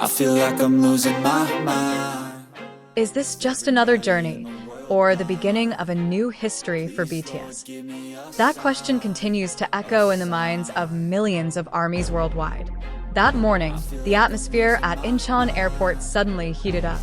I feel like I'm losing my mind. Is this just another journey, or the beginning of a new history for BTS? That question continues to echo in the minds of millions of ARMYs worldwide. That morning, the atmosphere at Incheon Airport suddenly heated up.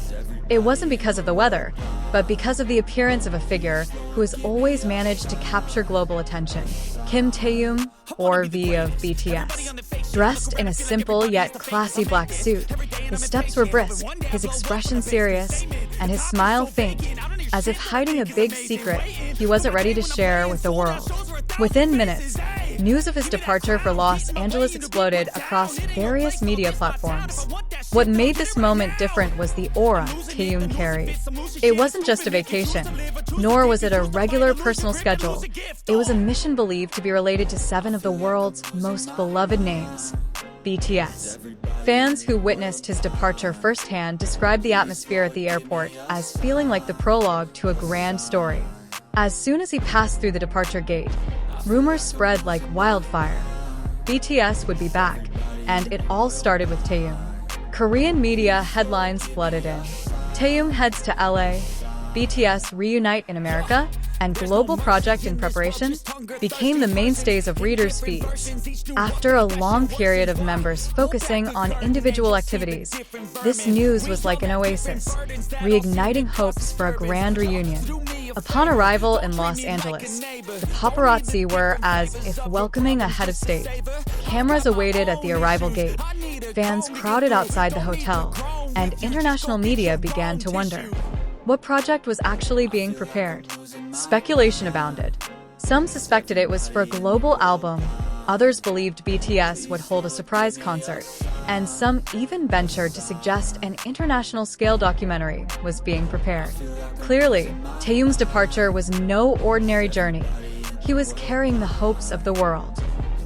It wasn't because of the weather, but because of the appearance of a figure who has always managed to capture global attention, Kim Taehyung, or V of BTS. Dressed in a simple yet classy black suit, his steps were brisk, his expression serious, and his smile faint, as if hiding a big secret he wasn't ready to share with the world. Within minutes, news of his departure for Los Angeles exploded across various media platforms. What made this moment different was the aura Taehyung carried. It wasn't just a vacation, nor was it a regular personal schedule. It was a mission believed to be related to 7 of the world's most beloved names, BTS. Fans who witnessed his departure firsthand described the atmosphere at the airport as feeling like the prologue to a grand story. As soon as he passed through the departure gate, rumors spread like wildfire. BTS would be back, and it all started with Taehyung. Korean media headlines flooded in. Taehyung heads to LA, BTS reunite in America, and global project in preparation became the mainstays of readers' feeds. After a long period of members focusing on individual activities, this news was like an oasis, reigniting hopes for a grand reunion. Upon arrival in Los Angeles, the paparazzi were as if welcoming a head of state. Cameras awaited at the arrival gate, fans crowded outside the hotel, and international media began to wonder what project was actually being prepared. Speculation abounded. Some suspected it was for a global album, others believed BTS would hold a surprise concert, and some even ventured to suggest an international-scale documentary was being prepared. Clearly, Taehyung's departure was no ordinary journey. He was carrying the hopes of the world.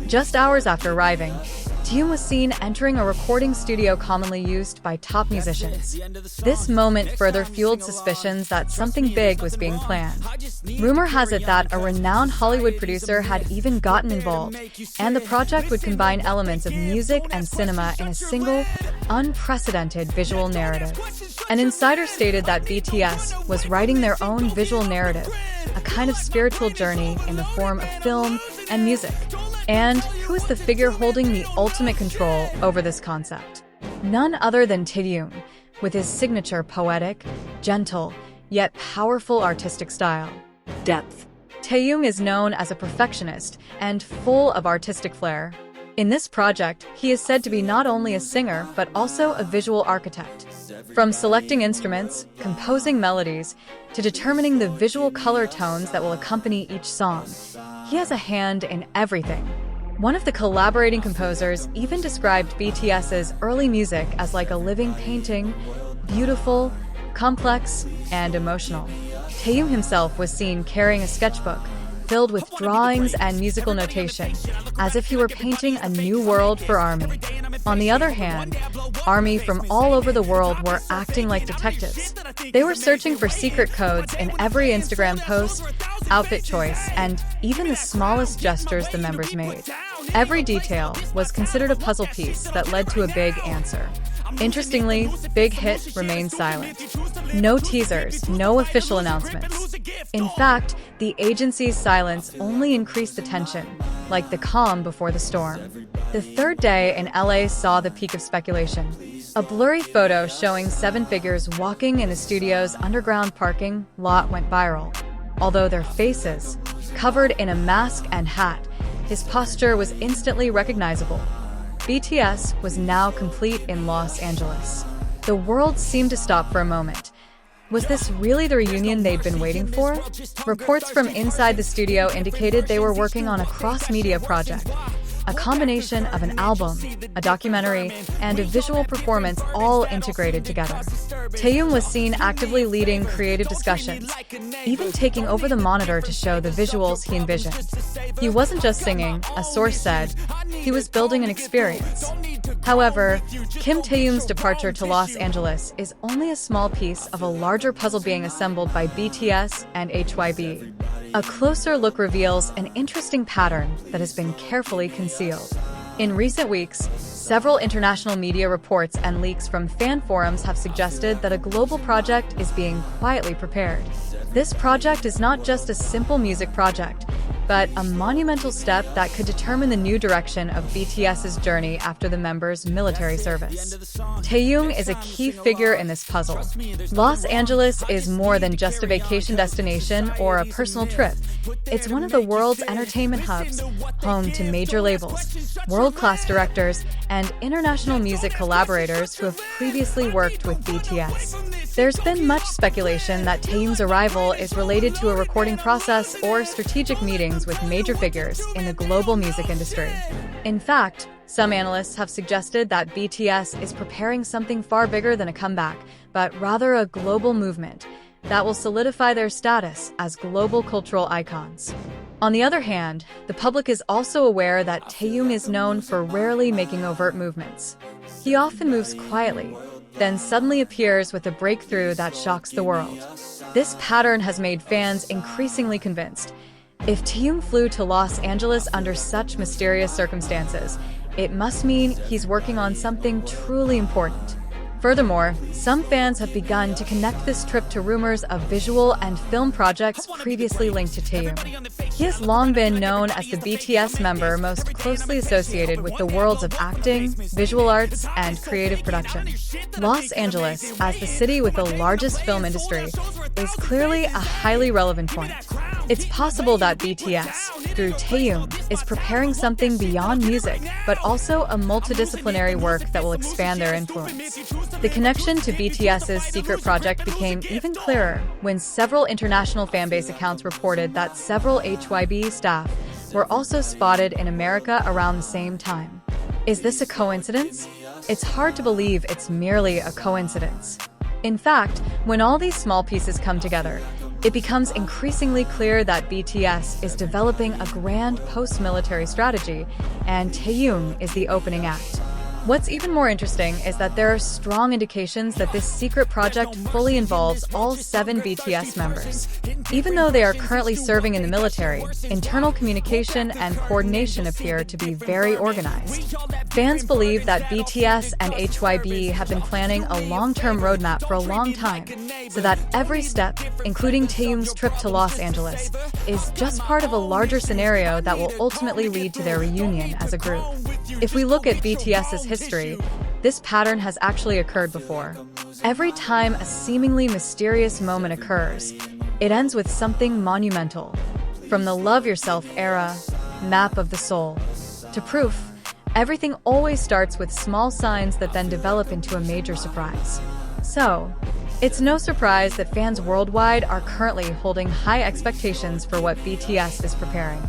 Just hours after arriving, Taehyung was seen entering a recording studio commonly used by top musicians. This moment further fueled suspicions that something big was being planned. Rumor has it that a renowned Hollywood producer had even gotten involved, and the project would combine elements of music and cinema in a single, unprecedented visual narrative. An insider stated that BTS was writing their own visual narrative, a kind of spiritual journey in the form of film and music. And who is the figure holding the ultimate control over this concept? None other than Taehyung, with his signature poetic, gentle, yet powerful artistic style. Depth. Taehyung is known as a perfectionist and full of artistic flair. In this project, he is said to be not only a singer but also a visual architect. From selecting instruments, composing melodies, to determining the visual color tones that will accompany each song, he has a hand in everything. One of the collaborating composers even described BTS's early music as like a living painting, beautiful, complex, and emotional. Taehyung himself was seen carrying a sketchbook filled with drawings and musical notation, as if he were painting a new world for ARMY. On the other hand, ARMY from all over the world were acting like detectives. They were searching for secret codes in every Instagram post, outfit choice, and even the smallest gestures the members made. Every detail was considered a puzzle piece that led to a big answer. Interestingly, Big Hit remained silent. No teasers, no official announcements. In fact, the agency's silence only increased the tension, like the calm before the storm. The third day in LA saw the peak of speculation. A blurry photo showing 7 figures walking in the studio's underground parking lot went viral. Although their faces, covered in a mask and hat, his posture was instantly recognizable. BTS was now complete in Los Angeles. The world seemed to stop for a moment. Was this really the reunion they'd been waiting for? Reports from inside the studio indicated they were working on a cross-media project, a combination of an album, a documentary, and a visual performance all integrated together. Taehyung was seen actively leading creative discussions, even taking over the monitor to show the visuals he envisioned. He wasn't just singing, a source said, he was building an experience. However, Kim Taehyung's departure to Los Angeles is only a small piece of a larger puzzle being assembled by BTS and HYB. A closer look reveals an interesting pattern that has been carefully concealed. In recent weeks, several international media reports and leaks from fan forums have suggested that a global project is being quietly prepared. This project is not just a simple music project, but a monumental step that could determine the new direction of BTS's journey after the members' military service. Taehyung is a key figure in this puzzle. Los Angeles is more than just a vacation destination or a personal trip. It's one of the world's entertainment hubs, home to major labels, world-class directors, and international music collaborators who have previously worked with BTS. There's been much speculation that Taehyung's arrival is related to a recording process or strategic meetings with major figures in the global music industry. In fact, some analysts have suggested that BTS is preparing something far bigger than a comeback, but rather a global movement that will solidify their status as global cultural icons. On the other hand, the public is also aware that Taehyung is known for rarely making overt movements. He often moves quietly, then suddenly appears with a breakthrough that shocks the world. This pattern has made fans increasingly convinced. If Taehyung flew to Los Angeles under such mysterious circumstances, it must mean he's working on something truly important. Furthermore, some fans have begun to connect this trip to rumors of visual and film projects previously linked to Taehyung. He has long been known as the BTS member most closely associated with the worlds of acting, visual arts, and creative production. Los Angeles, as the city with the largest film industry, is clearly a highly relevant point. It's possible that BTS, through Taehyung, is preparing something beyond music, but also a multidisciplinary work that will expand their influence. The connection to BTS's secret project became even clearer when several international fanbase accounts reported that several HYB staff were also spotted in America around the same time. Is this a coincidence? It's hard to believe it's merely a coincidence. In fact, when all these small pieces come together, it becomes increasingly clear that BTS is developing a grand post-military strategy, and Taehyung is the opening act. What's even more interesting is that there are strong indications that this secret project fully involves all 7 BTS members. Even though they are currently serving in the military, internal communication and coordination appear to be very organized. Fans believe that BTS and HYB have been planning a long-term roadmap for a long time, so that every step, including Taehyung's trip to Los Angeles, is just part of a larger scenario that will ultimately lead to their reunion as a group. If we look at BTS's history, this pattern has actually occurred before. Every time a seemingly mysterious moment occurs, it ends with something monumental. From the Love Yourself era, Map of the Soul, to Proof, everything always starts with small signs that then develop into a major surprise. So, it's no surprise that fans worldwide are currently holding high expectations for what BTS is preparing.